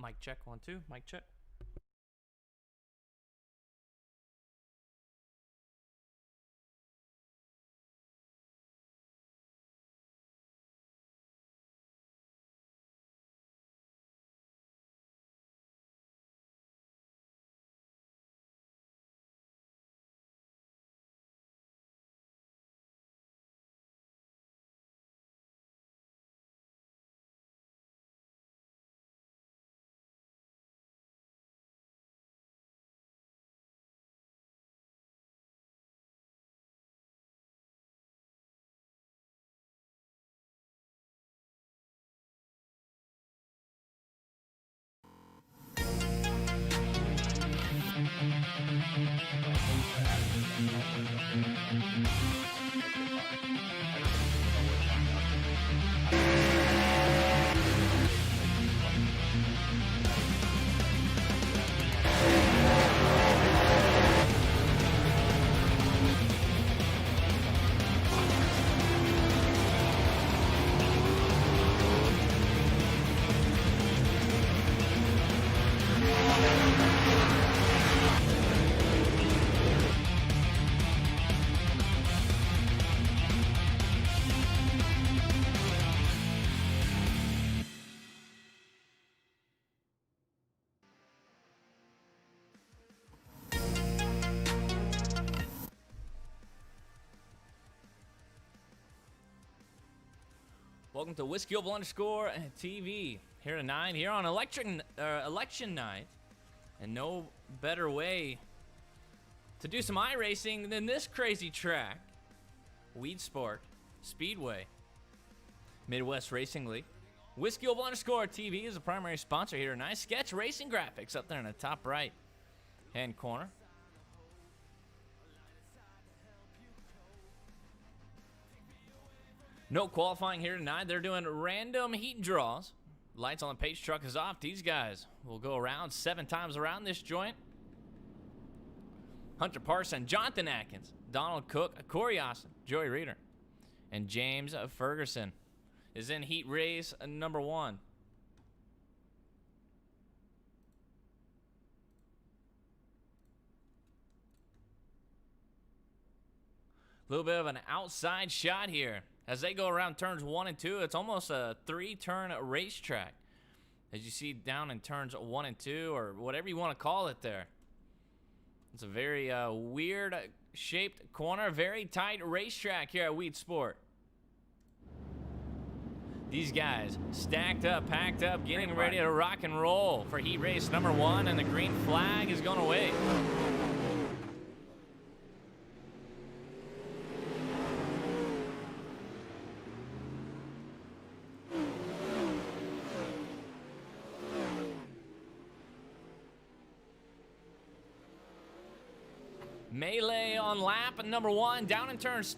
Mic check, 1, 2. Mic check. Welcome to Whiskey Oval underscore TV here tonight, here on election night, and no better way to do some iRacing than this crazy track, Weed Sport Speedway, Midwest Racing League. Whiskey Oval underscore TV is the primary sponsor here tonight. Sketch Racing Graphics up there in the top right hand corner. No qualifying here tonight. They're doing random heat draws. Lights on the Pace truck is off. These guys will go around 7 times around this joint. Hunter Parson, Jonathan Atkins, Donald Cook, Corey Austin, Joey Reeder, and James Ferguson is in heat race number 1. A little bit of an outside shot here. As they go around turns 1 and 2, it's almost a 3-turn racetrack. As you see down in turns 1 and 2, or whatever you want to call it there. It's a very weird shaped corner, very tight racetrack here at Weed Sport. These guys stacked up, packed up, getting ready to rock and roll for heat race number 1, and the green flag is going away. Melee on lap number 1, down in turns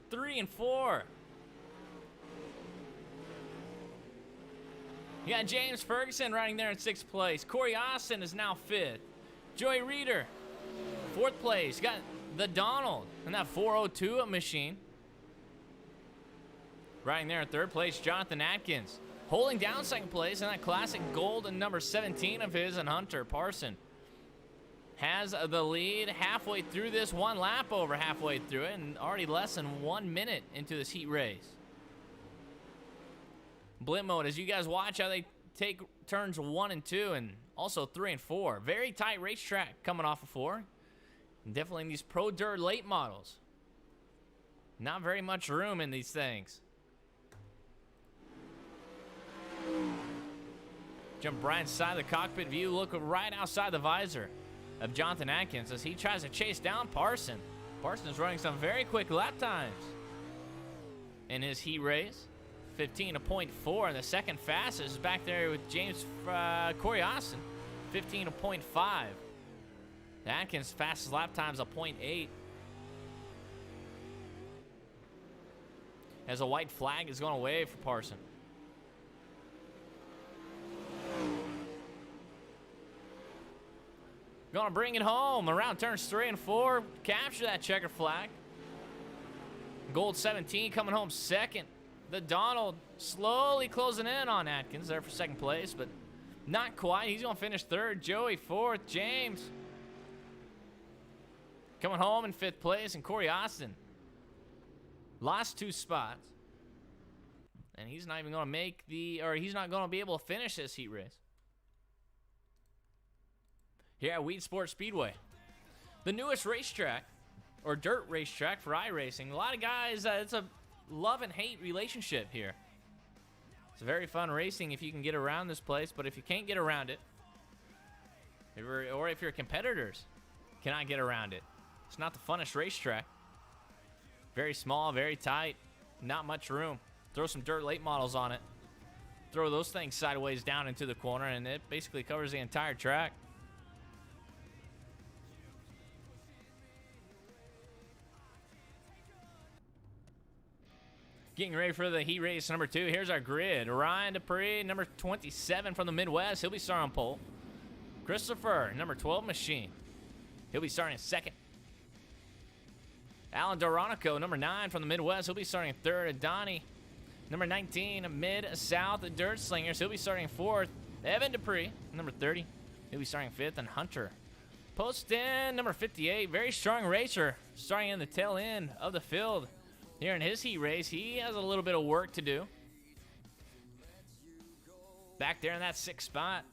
3 and 4. You got James Ferguson riding there in 6th place. Corey Austin is now 5th. Joey Reeder, 4th place. You got the Donald in that 402 machine. Riding there in 3rd place, Jonathan Atkins. Holding down 2nd place in that classic gold and number 17 of his, and Hunter Parson has the lead halfway through this, 1 lap over halfway through it, and already less than 1 minute into this heat race. Blimp mode, as you guys watch how they take turns 1 and 2, and also 3 and 4. Very tight racetrack coming off of 4. And definitely in these Pro Dirt late models. Not very much room in these things. Jump right inside the cockpit view, look right outside the visor of Jonathan Atkins as he tries to chase down Parson. Parson's running some very quick lap times in his heat race. 15.4, and the second fastest is back there with James Corey Austin, 15.5. Atkins' fastest lap time's a 0.8. As a white flag is going away for Parson. Gonna bring it home around turns 3 and 4. Capture that checker flag. Gold 17 coming home 2nd. The Donald slowly closing in on Atkins there for 2nd place, but Not quite. He's going to finish third. Joey fourth. James coming home in fifth place. And Corey Austin lost 2 spots. And he's not even going to make he's not going to be able to finish this heat race. Here at Weed Sports Speedway, the newest racetrack, or dirt racetrack for iRacing. A lot of guys, it's a love and hate relationship here. It's very fun racing if you can get around this place, but if you can't get around it, or if your competitors cannot get around it, it's not the funnest racetrack. Very small, very tight, not much room. Throw some dirt late models on it. Throw those things sideways down into the corner, and it basically covers the entire track. Getting ready for the heat race number 2. Here's our grid. Ryan Dupree, number 27 from the Midwest. He'll be starting on pole. Christopher, number 12 machine. He'll be starting second. Alan Doronico, number 9 from the Midwest. He'll be starting third. Donnie, number 19, Mid-South Dirt Slingers. He'll be starting fourth. Evan Dupree, number 30. He'll be starting fifth. And Hunter Poston, number 58. Very strong racer. Starting in the tail end of the field. Here in his heat race, he has a little bit of work to do. Back there in that 6th spot.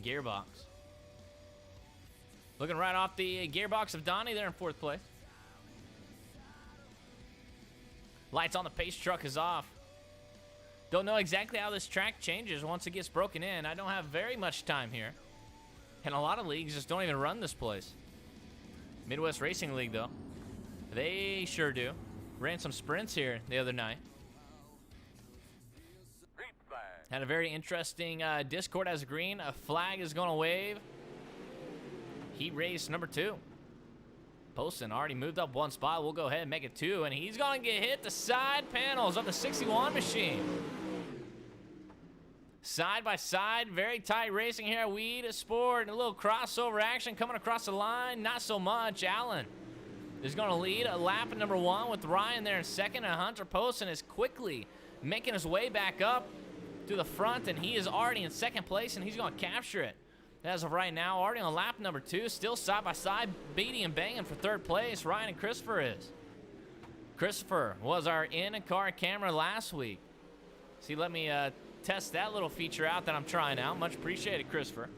Gearbox. Looking right off the gearbox of Donnie there in 4th place. Lights on the pace truck is off. Don't know exactly how this track changes once it gets broken in. I don't have very much time here. And a lot of leagues just don't even run this place. Midwest Racing League, though, they sure do. Ran some sprints here the other night. Had a very interesting Discord as green. A flag is going to wave. Heat race number 2. Poston already moved up 1 spot. We'll go ahead and make it 2. And he's going to get hit the side panels of the 61 machine. Side by side, very tight racing here at Weed Sport. A little crossover action coming across the line. Not so much. Allen is going to lead a lap at number 1 with Ryan there in second. And Hunter Poston is quickly making his way back up to the front. And he is already in 2nd place, and he's going to capture it. As of right now, already on lap number 2. Still side by side, beating and banging for 3rd place. Ryan and Christopher is. Christopher was our in-car camera last week. So he let me test that little feature out that I'm trying out. Much appreciated, Christopher.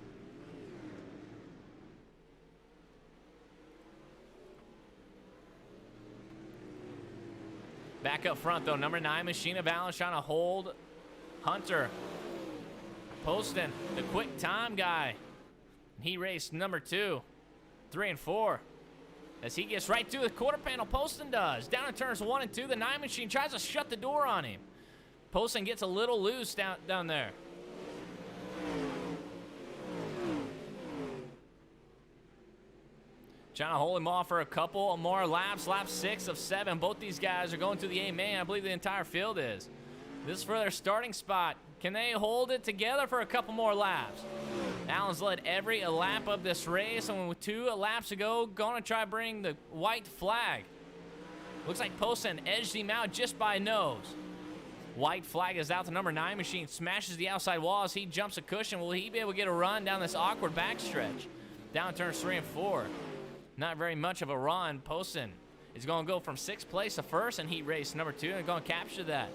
Back up front, though, number 9, Machine of Allen trying to hold Hunter Poston, the quick time guy. He raced number 2, 3, and 4. As he gets right to the quarter panel, Poston does. Down in turns 1 and 2, the 9 Machine tries to shut the door on him. Poston gets a little loose down there. Trying to hold him off for a couple more laps. Lap 6 of 7. Both these guys are going to the A-main. I believe the entire field is. This is for their starting spot. Can they hold it together for a couple more laps? Allen's led every lap of this race, and with 2 laps to go, going to try to bring the white flag. Looks like Poston edged him out just by nose. White flag is out. The number 9 Machine smashes the outside wall as he jumps a cushion. Will he be able to get a run down this awkward backstretch? Down turns 3 and 4. Not very much of a run. Poston is going to go from 6th place to 1st in heat race number 2 and going to capture that.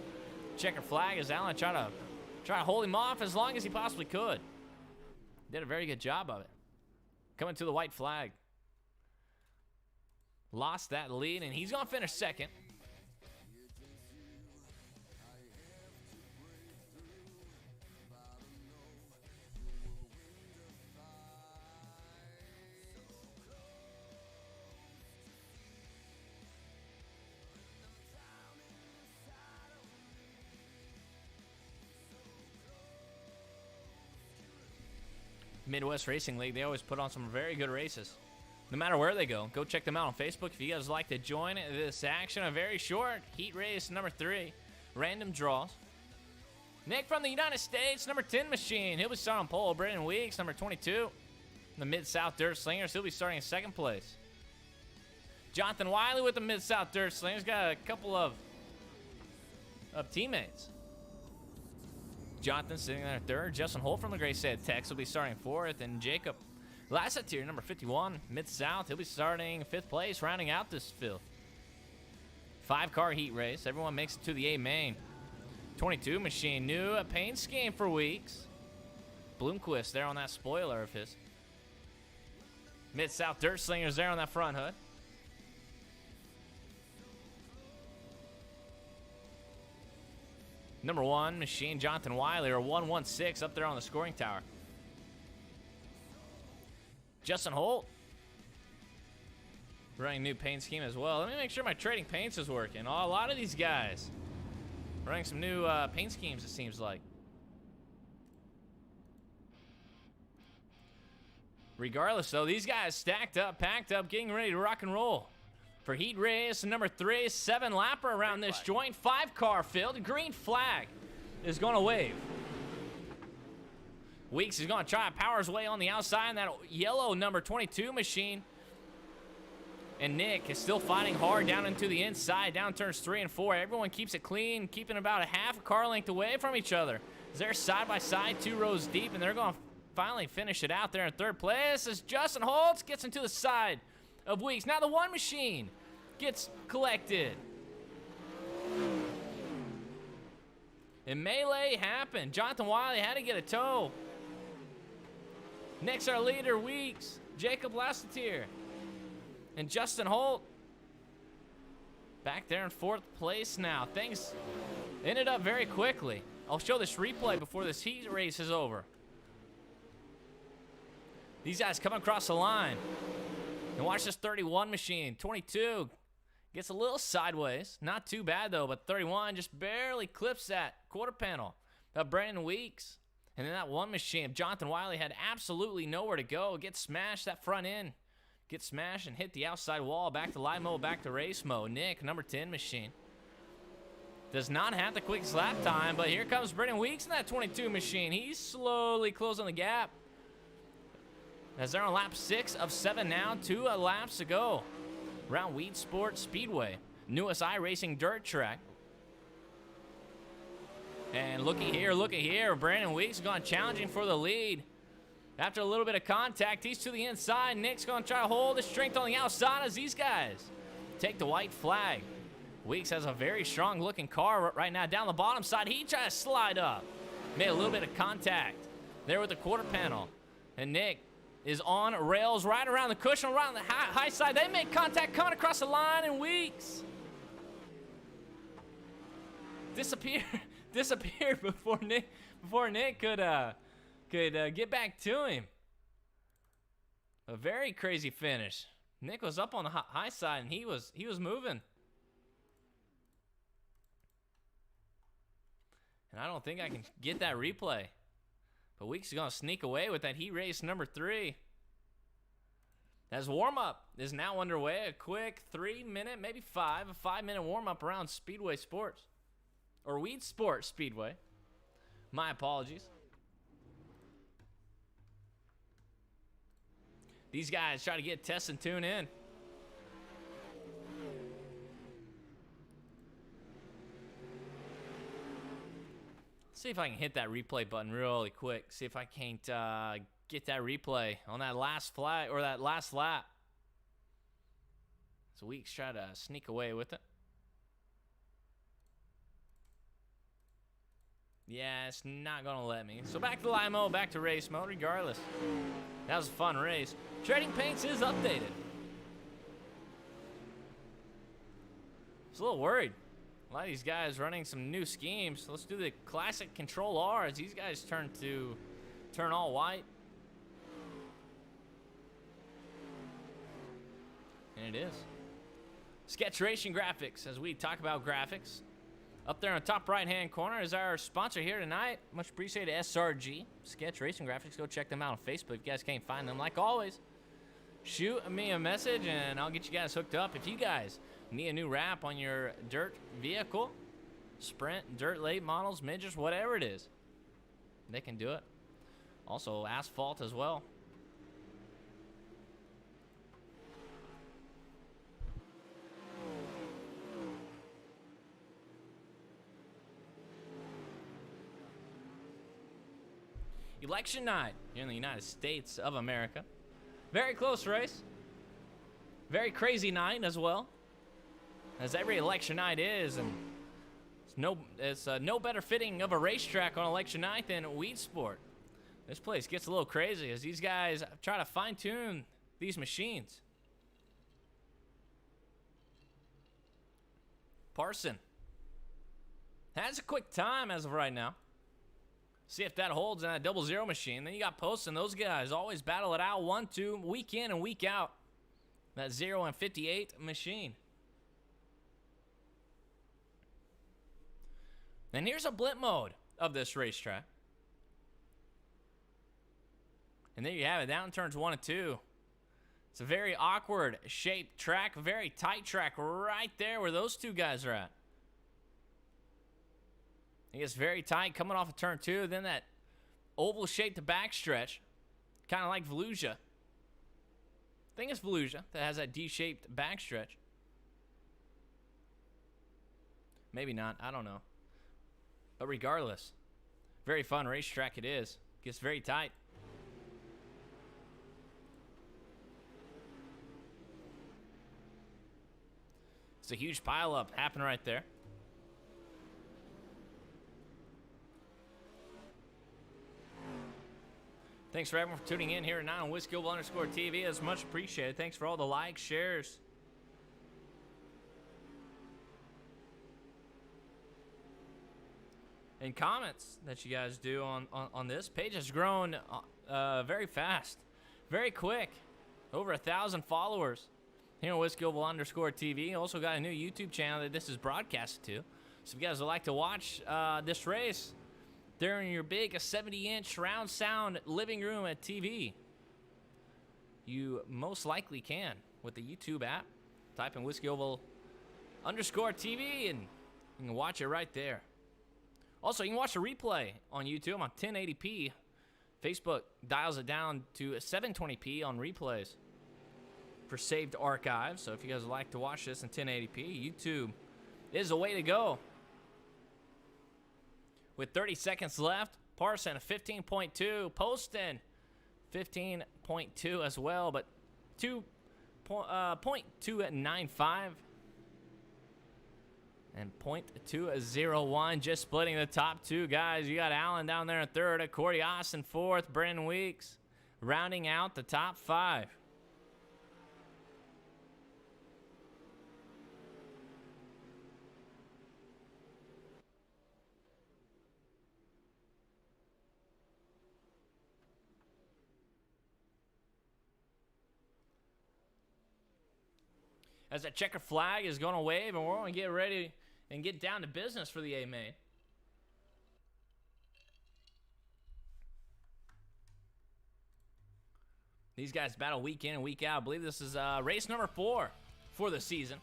Checker flag as Allen try to hold him off as long as he possibly could. Did a very good job of it. Coming to the white flag. Lost that lead, and he's going to finish 2nd. Midwest Racing League, they always put on some very good races. No matter where they go, go check them out on Facebook if you guys like to join this action. A very short heat race number 3, random draws. Nick from the United States, number 10 Machine. He'll be starting on pole. Brendan Weeks, number 22. The Mid-South Dirt Slingers, he'll be starting in 2nd place. Jonathan Wiley with the Mid-South Dirt Slingers. Got a couple of teammates. Jonathan sitting there third. Justin Holt from the Gray State Techs will be starting fourth. And Jacob Lassetier, number 51, Mid-South. He'll be starting fifth place, rounding out this field. 5-car heat race. Everyone makes it to the A main. 22 machine, new paint scheme for Weeks. Bloomquist there on that spoiler of his. Mid-South Dirt Slingers there on that front hood. Number 1 machine, Jonathan Wiley, or 116 up there on the scoring tower. Justin Holt running new paint scheme as well. Let me make sure my trading paints is working. Oh, a lot of these guys running some new paint schemes, it seems like. Regardless, though, these guys stacked up, packed up, getting ready to rock and roll. For heat race number 3, 7-lapper around this joint. 5-car field. Green flag is going to wave. Weeks is going to try to power his way on the outside in that yellow number 22 machine. And Nick is still fighting hard down into the inside, down turns 3 and 4. Everyone keeps it clean, keeping about a half a car length away from each other. They're side by side, 2 rows deep, and they're going to finally finish it out there in third place as Justin Holtz gets into the side of Weeks. Now the 1 machine gets collected. And melee happened. Jonathan Wiley had to get a tow. Next, our leader, Weeks, Jacob Lassetier, and Justin Holt back there in 4th place now. Things ended up very quickly. I'll show this replay before this heat race is over. These guys coming across the line. And watch this 31 machine. 22 gets a little sideways. Not too bad, though, but 31 just barely clips that quarter panel of Brandon Weeks. And then that 1 machine, Jonathan Wiley, had absolutely nowhere to go. Gets smashed, that front end. Gets smashed and hit the outside wall. Back to live mode, back to race mode. Nick, number 10 machine, does not have the quickest lap time, but here comes Brandon Weeks in that 22 machine. He's slowly closing the gap. As they're on lap 6 of 7 now, 2 laps to go. Around Weed Sports Speedway, newest iRacing dirt track. And looky here, Brandon Weeks going challenging for the lead. After a little bit of contact, he's to the inside. Nick's going to try to hold his strength on the outside as these guys take the white flag. Weeks has a very strong looking car right now down the bottom side. He tried to slide up. Made a little bit of contact there with the quarter panel. And Nick is on rails right around the cushion, around the high side. They make contact coming across the line, and Weeks disappeared before Nick could get back to him. A very crazy finish. Nick was up on the high side, and he was moving. And I don't think I can get that replay. But Weeks is going to sneak away with that heat race number 3. As warm-up is now underway. A quick 3-minute, maybe 5, a 5-minute warm-up around Speedway Sports. Or Weed Sports Speedway. My apologies. These guys try to get test and tune in. See if I can hit that replay button really quick. See if I can't get that replay on that last flag or that last lap. So Weeks try to sneak away with it. Yeah, it's not gonna let me. So back to live mode, back to race mode. Regardless, that was a fun race. Trading Paints is updated. I was a little worried. A lot of these guys running some new schemes. Let's do the classic Control R as these guys turn all white. And it is. Sketch Racing Graphics, as we talk about graphics. Up there in the top right-hand corner is our sponsor here tonight. Much appreciated, SRG. Sketch Racing Graphics. Go check them out on Facebook if you guys can't find them. Like always, shoot me a message and I'll get you guys hooked up. If you guys need a new wrap on your dirt vehicle, sprint, dirt late models, midgets, whatever it is, they can do it. Also asphalt as well. election night here in the United States of America. Very close race. Very crazy night as well, as every election night is, and it's no better fitting of a racetrack on election night than Weed Sport. This place gets a little crazy as these guys try to fine-tune these machines. Parson has a quick time as of right now. See if that holds in that 00 machine. Then you got Poston. Those guys always battle it out 1-2 week in and week out. That 0 and 58 machine. And here's a blip mode of this racetrack. And there you have it. Down turns 1 and 2. It's a very awkward shaped track. Very tight track right there where those two guys are at. It gets very tight coming off of turn 2. Then that oval shaped backstretch. Kind of like Volusia. I think it's Volusia that has that D-shaped backstretch. Maybe not. I don't know. But regardless, very fun racetrack it is. Gets very tight. It's a huge pileup happening right there. Thanks for everyone for tuning in here at 9 on WhiskeyOval_TV. It's much appreciated. Thanks for all the likes, shares. And comments that you guys do on this page. Has grown very fast, very quick. Over 1,000 followers here on WhiskeyOval_TV. Also got a new YouTube channel that this is broadcasted to. So if you guys would like to watch this race during your big 70-inch surround sound living room at TV, you most likely can with the YouTube app. Type in WhiskeyOval_TV and you can watch it right there. Also, you can watch the replay on YouTube on 1080p. Facebook dials it down to 720p on replays for saved archives. So if you guys would like to watch this in 1080p, YouTube is the way to go. With 30 seconds left, Parson 15.2, Poston 15.2 as well, but 0.295 and 0.201, just splitting the top two guys. You got Allen down there in third, Cordy Austin fourth, Brendan Weeks rounding out the top five. As that checker flag is going to wave, and we're going to get ready and get down to business for the A-Main. These guys battle week in and week out. I believe this is race number 4 for the season.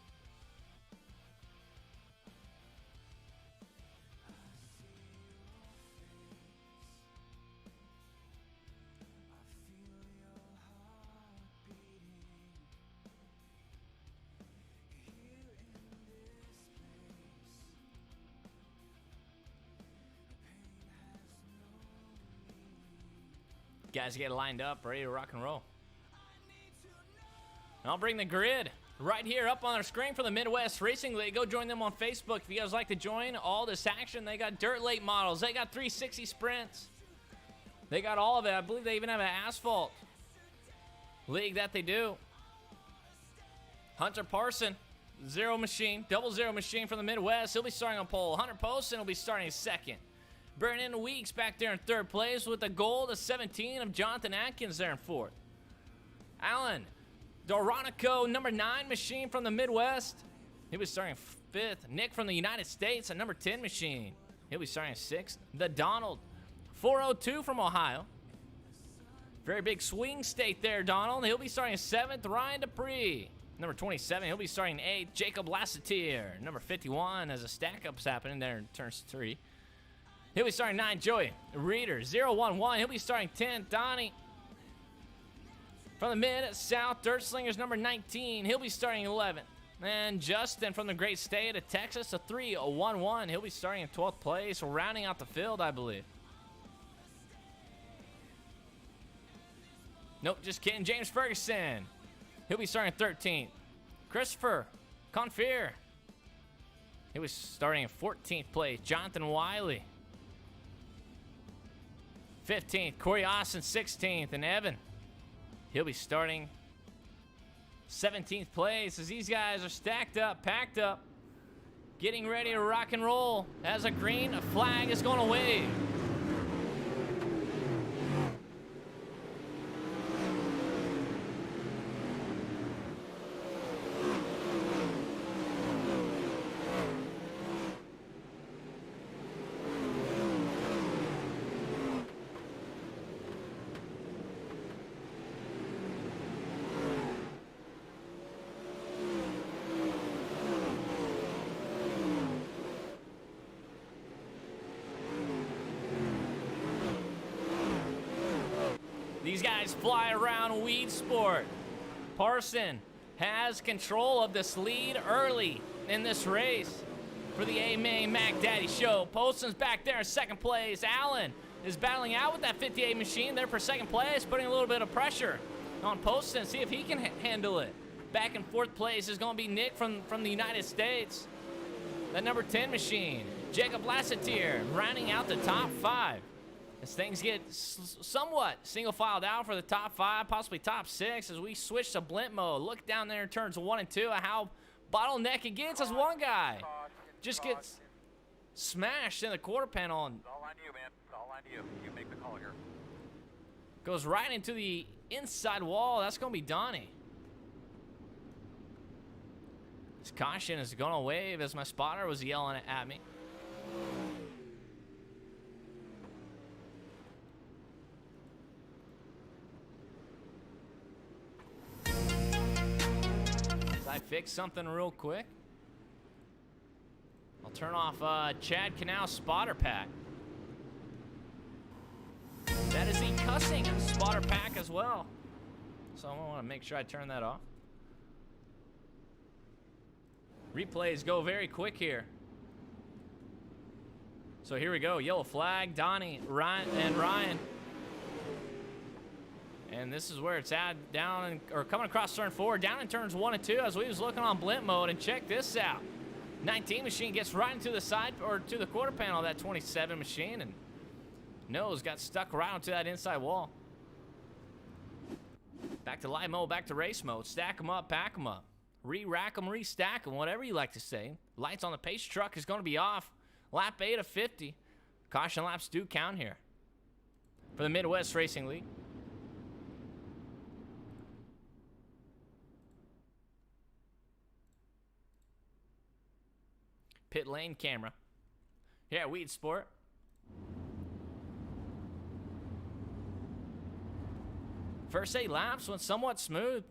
Guys get lined up, ready to rock and roll. And I'll bring the grid right here up on our screen for the Midwest Racing League. Go join them on Facebook if you guys like to join all this action. They got dirt late models. They got 360 sprints. They got all of it. I believe they even have an asphalt league that they do. Hunter Parson, 0 machine, 00 machine from the Midwest. He'll be starting on pole. Hunter Poston will be starting second. Brendan Weeks back there in third place with a gold of 17 of Jonathan Atkins there in fourth. Allen Doronico, number 9 machine from the Midwest. He'll be starting fifth. Nick from the United States, a number 10 machine. He'll be starting sixth. The Donald, 402 from Ohio. Very big swing state there, Donald. He'll be starting seventh. Ryan Dupree, number 27. He'll be starting eighth. Jacob Lasseter, number 51, as a stack-up's happening there in turns 3. He'll be starting 9th. Joey Reeder, 011. He'll be starting 10th. Donnie from the Mid-South, Dirt Slingers, number 19. He'll be starting 11th. And Justin from the great state of Texas, a 311. He'll be starting in 12th place, rounding out the field, I believe. Nope, just kidding. James Ferguson. He'll be starting 13th. Christopher Confier. He was starting in 14th place. Jonathan Wiley. 15th. Corey Austin, 16th. And Evan, he'll be starting 17th place as these guys are stacked up, packed up, getting ready to rock and roll as a green flag is going to wave. These guys fly around Weed Sport. Parson has control of this lead early in this race for the A-Main Mac Daddy Show. Poston's back there in second place. Allen is battling out with that 58 machine there for second place, putting a little bit of pressure on Poston, see if he can handle it. Back in fourth place is going to be Nick from the United States. That number 10 machine. Jacob Lassetier rounding out the top 5. As things get somewhat single filed out for the top 5, possibly top 6, as we switch to blimp mode. Look down there in turns 1 and 2 at how bottleneck it gets as one guy just gets smashed in the quarter panel. And it's all on you, man. It's all on you. You make the call here. Goes right into the inside wall. That's going to be Donnie. This caution is going to wave as my spotter was yelling at me. I fix something real quick. I'll turn off Chad Canal spotter pack. That is the cussing spotter pack as well. So I want to make sure I turn that off. Replays go very quick here. So here we go. Yellow flag, Donnie, Ryan, and Ryan. And this is where it's at, coming across turn 4, down in turns 1 and 2 as we was looking on blimp mode. And check this out. 19 machine gets right into the side, or to the quarter panel of that 27 machine, and nose got stuck right onto that inside wall. Back to live mode, back to race mode. Stack them up, pack them up. Re-rack them, re-stack them, whatever you like to say. Lights on the pace truck is going to be off. Lap 8 of 50. Caution laps do count here for the Midwest Racing League. Pit lane camera. Yeah, Weed Sport. First 8 laps went somewhat smooth.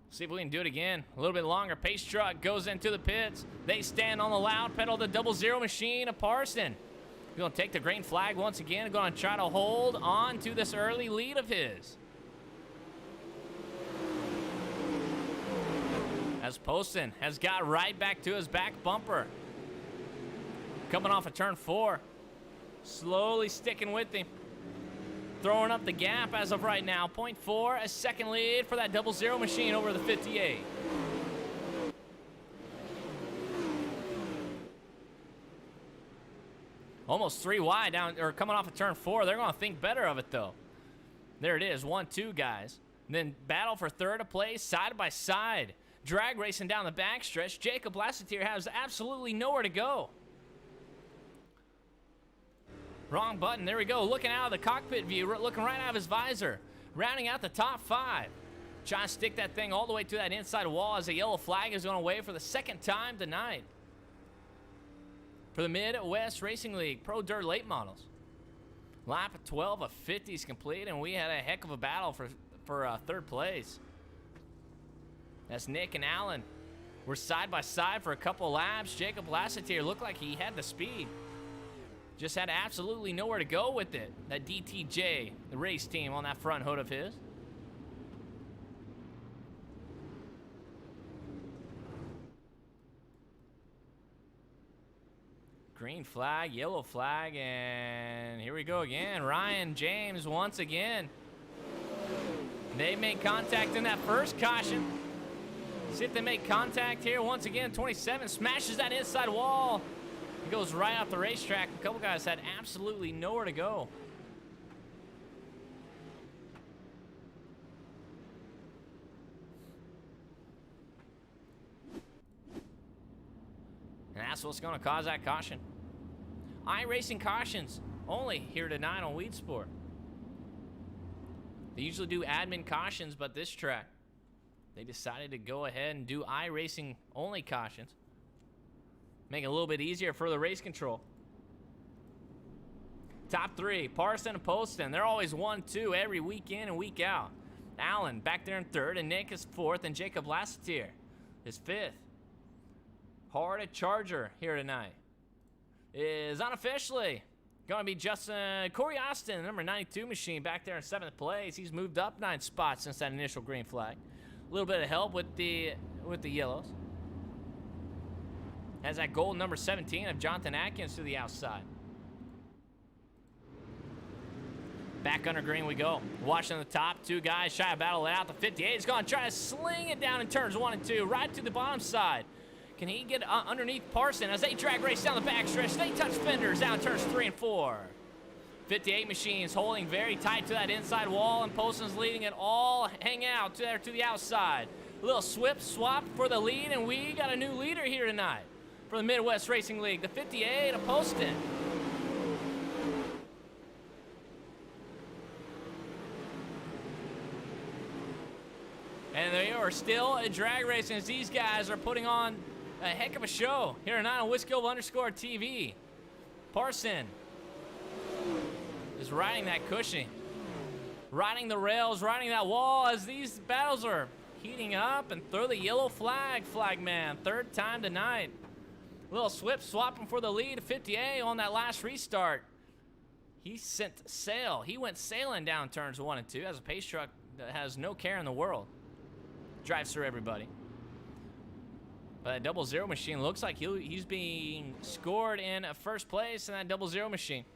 See if we can do it again. A little bit longer. Pace truck goes into the pits. They stand on the loud pedal, the 00 machine of Parson. He's going to take the green flag once again and going to try to hold on to this early lead of his. As Poston has got right back to his back bumper. Coming off of turn 4. Slowly sticking with him. Throwing up the gap as of right now. 0.4, a second lead for that 00 machine over the 58. Almost 3 wide down, or coming off of turn 4. They're going to think better of it though. There it is, 1-2 guys. And then battle for third place, side by side. Drag racing down the backstretch. Jacob Lassetier has absolutely nowhere to go. Wrong button. There we go. Looking out of the cockpit view. Looking right out of his visor. Rounding out the top 5. Trying to stick that thing all the way to that inside wall as a yellow flag is going to wave for the second time tonight. For the Midwest Racing League Pro Dirt Late Models. Lap 12 of 50 is complete, and we had a heck of a battle for third place. That's Nick and Allen. We're side by side for a couple laps. Jacob Lassetier looked like he had the speed. Just had absolutely nowhere to go with it. That DTJ, the race team on that front hood of his. Green flag, yellow flag, and here we go again. Ryan James once again They made contact in that first caution. See if they make contact here once again. 27 smashes that inside wall. It goes right off the racetrack. A couple guys had absolutely nowhere to go. And that's what's going to cause that caution. iRacing cautions only here tonight on Weed Sport. They usually do admin cautions, but this track, they decided to go ahead and do iRacing only cautions. Make it a little bit easier for the race control. Top three, Parson and Poston. They're always 1-2 every week in and week out. Allen back there in third, and Nick is fourth, and Jacob Lassetier is fifth. Hard at Charger here tonight is unofficially going to be Justin Corey Austin, number 92 machine, back there in 7th place. He's moved up 9 spots since that initial green flag. A little bit of help with the yellows. Has that gold number 17 of Jonathan Atkins to the outside. Back under green we go. Watching the top, 2 guys shy of battle it out. The 58 is going to try to sling it down in turns 1 and 2, right to the bottom side. Can he get underneath Parson as they drag race down the backstretch? They touch fenders down turns 3 and 4. 58 machines holding very tight to that inside wall, and Poston's leading it all. Hang out there to the outside. A little swap for the lead, and we got a new leader here tonight for the Midwest Racing League. The 58 of Poston. And they are still a drag racing as these guys are putting on a heck of a show here tonight on Whiskey_TV. Parson is riding that cushion, riding the rails, riding that wall as these battles are heating up. And throw the yellow flag, flagman. 3rd time tonight. Little swapping for the lead. 58 on that last restart. He went sailing down turns 1 and 2 as a pace truck that has no care in the world. Drives through everybody. But that 00 machine looks like he's being scored in 1st place in that 00 machine.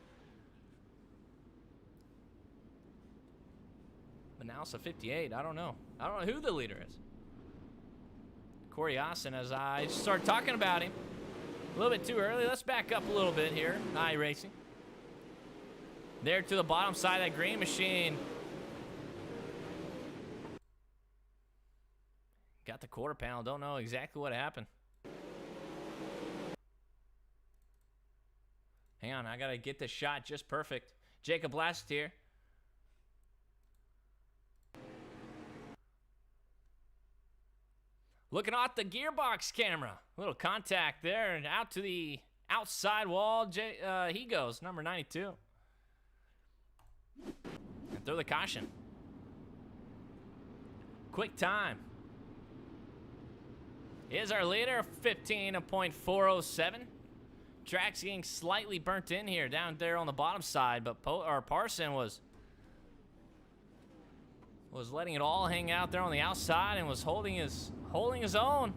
But now it's a 58. I don't know who the leader is. Corey Austin, as I start talking about him a little bit too early. Let's back up a little bit here. iRacing. There to the bottom side of that green machine. Got the quarter panel. Don't know exactly what happened. Hang on. I got to get this shot just perfect. Jacob Lassetier. Looking off the gearbox camera. A little contact there and out to the outside wall. He goes, number 92. And throw the caution. Quick time. Is our leader, 15.407. Track's getting slightly burnt in here down there on the bottom side, but Parson was letting it all hang out there on the outside and was holding his own.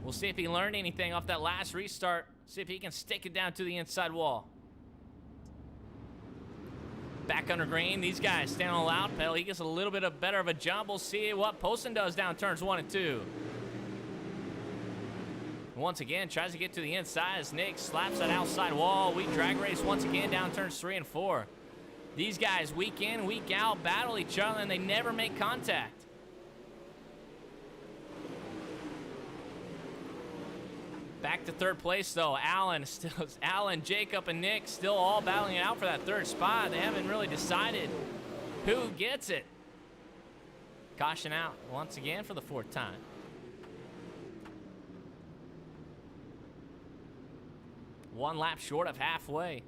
We'll see if he learned anything off that last restart. See if he can stick it down to the inside wall. Back under green, these guys stand on a loud pedal. He gets a little bit better of a jump. We'll see what Poston does down turns 1 and 2. Once again, tries to get to the inside as Nick slaps that outside wall. We drag race once again down turns 3 and 4. These guys, week in, week out, battle each other, and they never make contact. Back to 3rd place, though. Allen, Jacob, and Nick still all battling it out for that 3rd spot. They haven't really decided who gets it. Caution out once again for the 4th time. One lap short of halfway.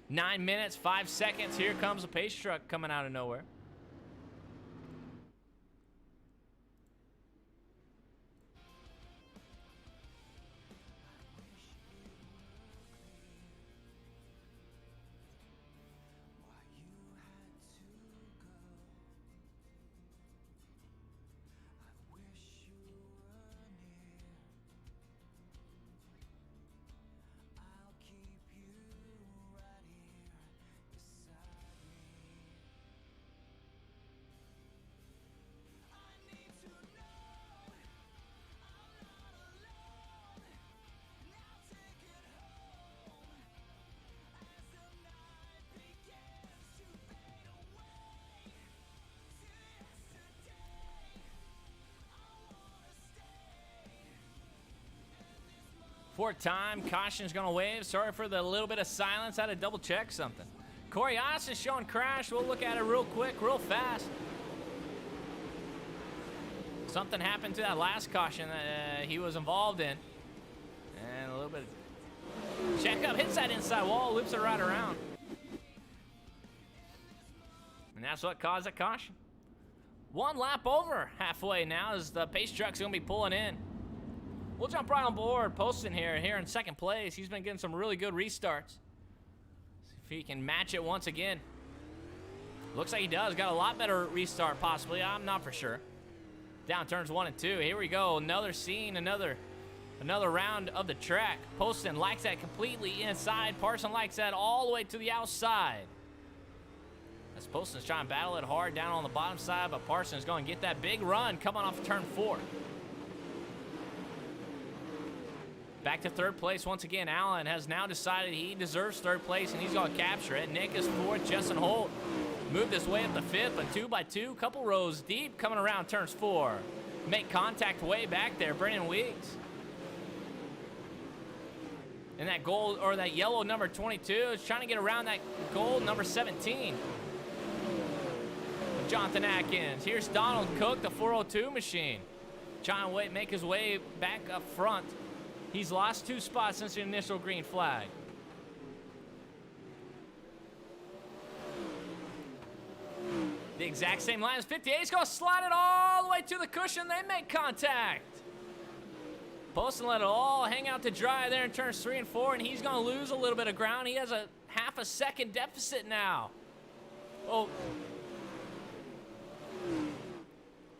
9 minutes, 5 seconds. Here comes a pace truck coming out of nowhere. Fourth time, caution's gonna wave. Sorry for the little bit of silence. Had to double check something. Corey Haas is showing crash. We'll look at it real quick, real fast. Something happened to that last caution that he was involved in. And a little bit of checkup, hits that inside wall, loops it right around. And that's what caused that caution. One lap over halfway now as the pace truck's gonna be pulling in. We'll jump right on board. Poston here in second place. He's been getting some really good restarts. See if he can match it once again. Looks like he does. Got a lot better restart possibly. I'm not for sure. Down turns 1 and 2. Here we go. Another scene, another round of the track. Poston likes that completely inside. Parson likes that all the way to the outside. As Poston's trying to battle it hard down on the bottom side, but Parsons going to get that big run coming off turn 4. Back to third place once again. Allen has now decided he deserves third place, and he's going to capture it. Nick is fourth. Justin Holt moved his way up to fifth, but 2 by 2, couple rows deep, coming around turns 4. Make contact way back there, Brendan Weeks. And that gold, or that yellow number 22 is trying to get around that gold number 17. Jonathan Atkins. Here's Donald Cook, the 402 machine. Trying to make his way back up front. He's lost 2 spots since the initial green flag. The exact same line as 58. He's going to slide it all the way to the cushion. They make contact. Poston let it all hang out to dry there in turns 3 and 4, and he's going to lose a little bit of ground. He has a half a second deficit now. Oh.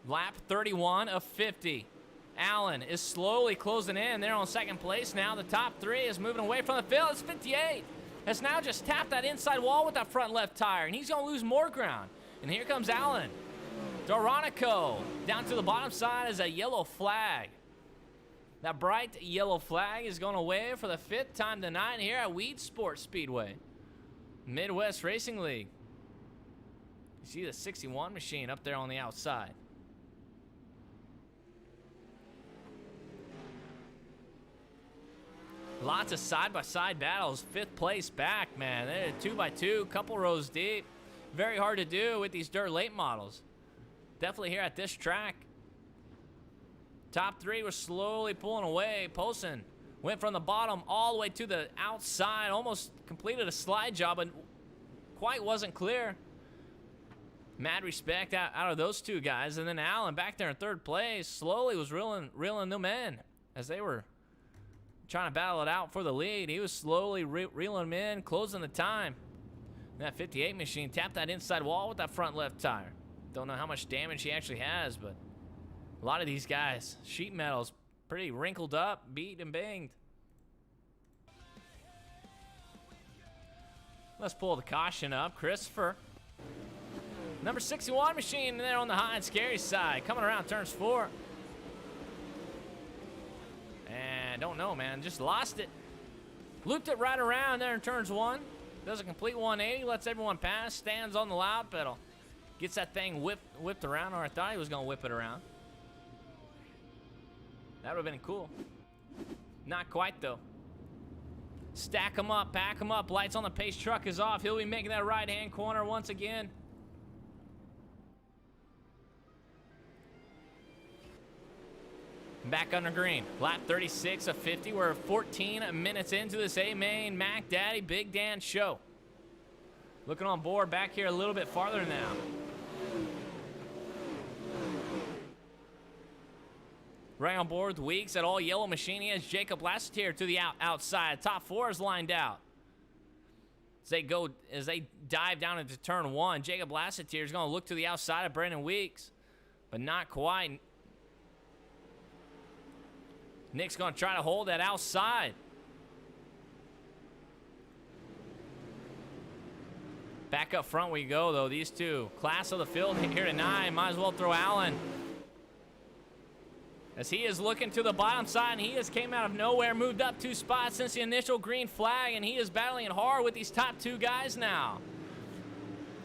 Lap 31 of 50. Allen is slowly closing in. They're on second place now. The top 3 is moving away from the field. It's 58. Has now just tapped that inside wall with that front left tire, and he's going to lose more ground. And here comes Allen. Doronico down to the bottom side is a yellow flag. That bright yellow flag is going to wave for the 5th time tonight here at Weed Sports Speedway. Midwest Racing League. You see the 61 machine up there on the outside. Lots of side-by-side battles. 5th place back, man. They're 2 by 2, couple rows deep. Very hard to do with these dirt late models. Definitely here at this track. Top 3 was slowly pulling away. Poston went from the bottom all the way to the outside. Almost completed a slide job, but quite wasn't clear. Mad respect out of those 2 guys. And then Allen back there in 3rd place slowly was reeling them in as they were trying to battle it out for the lead. He was slowly reeling them in, closing the time. That 58 machine tapped that inside wall with that front left tire. Don't know how much damage he actually has, but a lot of these guys, sheet metal's pretty wrinkled up, beat and banged. Let's pull the caution up. Christopher. Number 61 machine there on the high and scary side. Coming around turns 4. And don't know, man. Just lost it. Looped it right around there in turns 1. Does a complete 180. Lets everyone pass. Stands on the loud pedal. Gets that thing whipped around, or I thought he was going to whip it around. That would have been cool. Not quite, though. Stack him up, pack him up. Lights on the pace truck is off. He'll be making that right-hand corner once again. Back under green. Lap 36 of 50. We're 14 minutes into this A-Main Mac Daddy Big Dan show. Looking on board back here a little bit farther now. Right on board with Weeks at all yellow machine. He has Jacob Lassetier to the outside. Top 4 is lined out. As they dive down into turn 1, Jacob Lassetier is going to look to the outside of Brendan Weeks, but not quite. Nick's going to try to hold that outside. Back up front we go, though. These 2, class of the field here tonight. Might as well throw Allen. As he is looking to the bottom side, and he has came out of nowhere, moved up 2 spots since the initial green flag, and he is battling it hard with these top 2 guys now.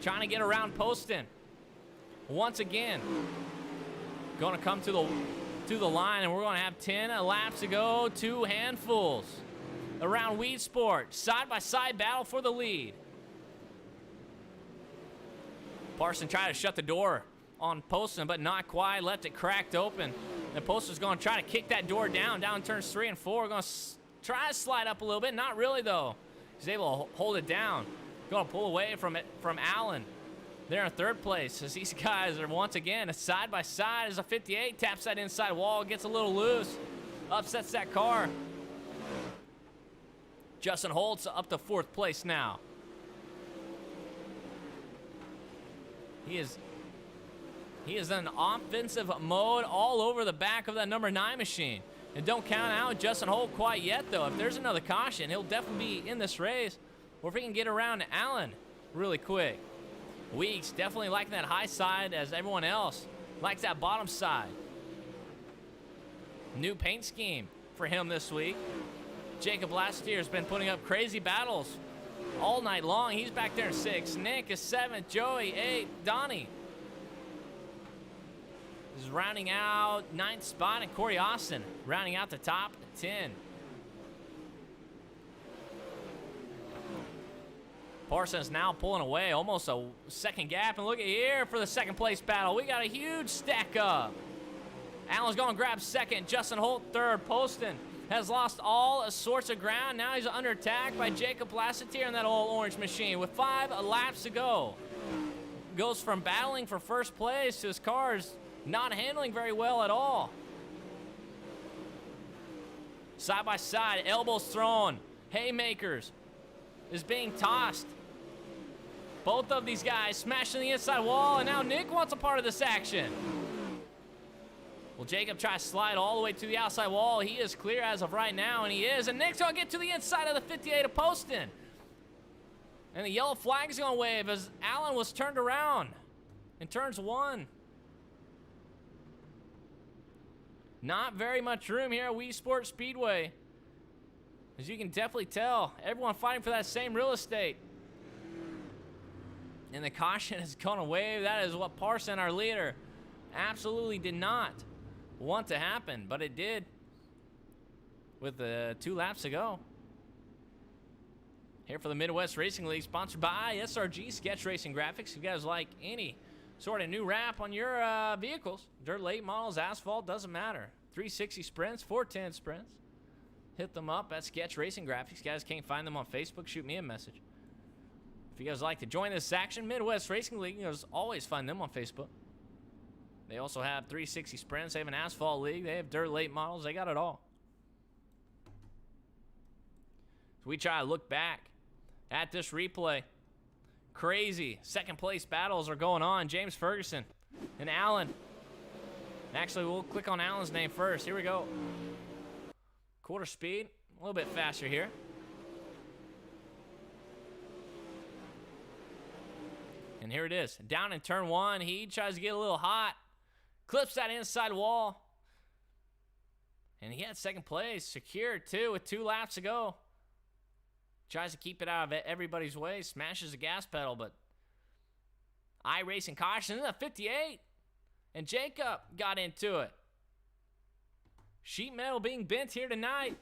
Trying to get around Poston. Once again, going to come to to the line, and we're going to have 10 laps to go, 2 handfuls. Around Weed Sport, side-by-side battle for the lead. Parson tried to shut the door on Poston, but not quite. Left it cracked open. And Poston's going to try to kick that door down turns 3 and 4. Going to try to slide up a little bit. Not really, though. He's able to hold it down. Going to pull away from it from Allen. They're in third place as these guys are once again a side by side as a 58 taps that inside wall, gets a little loose, upsets that car. Justin Holtz up to 4th place now. He is in offensive mode all over the back of that number 9 machine. And don't count out Justin Holt quite yet, though. If there's another caution, he'll definitely be in this race. Or if he can get around Allen really quick. Weeks definitely liking that high side as everyone else likes that bottom side. New paint scheme for him this week. Jacob Lastier has been putting up crazy battles all night long. He's back there in 6th. Nick is 7th. Joey 8th. Donnie is rounding out 9th spot, and Corey Austin rounding out the top 10. Parsons now pulling away, almost a second gap. And look at here for the 2nd place battle. We got a huge stack up. Allen's going to grab 2nd. Justin Holt 3rd. Poston has lost all sorts of ground. Now he's under attack by Jacob Lassetier in that old orange machine with 5 laps to go. Goes from battling for 1st place to his cars not handling very well at all. Side by side, elbows thrown, haymakers is being tossed. Both of these guys smashing the inside wall, and now Nick wants a part of this action. Well, Jacob tries to slide all the way to the outside wall. He is clear as of right now, and he is. And Nick's going to get to the inside of the 58 of Poston. And the yellow flag's going to wave as Allen was turned around in turns 1. Not very much room here at Wii Sports Speedway. As you can definitely tell, everyone fighting for that same real estate. And the caution is going to wave. That is what Parson, our leader, absolutely did not want to happen, but it did with 2 laps to go. Here for the Midwest Racing League, sponsored by SRG Sketch Racing Graphics. If you guys like any sort of new wrap on your vehicles, dirt, late models, asphalt, doesn't matter. 360 sprints, 410 sprints. Hit them up at Sketch Racing Graphics. Guys can't find them on Facebook, shoot me a message. If you guys like to join this action, Midwest Racing League, you guys always find them on Facebook. They also have 360 sprints. They have an asphalt league. They have dirt late models. They got it all. So we try to look back at this replay. Crazy 2nd place battles are going on. James Ferguson and Allen. Actually, we'll click on Allen's name first. Here we go. Quarter speed. A little bit faster here. And here it is. Down in turn 1. He tries to get a little hot. Clips that inside wall. And he had 2nd place secured, too, with 2 laps to go. Tries to keep it out of everybody's way. Smashes the gas pedal, but iRacing caution in the 58. And Jacob got into it. Sheet metal being bent here tonight.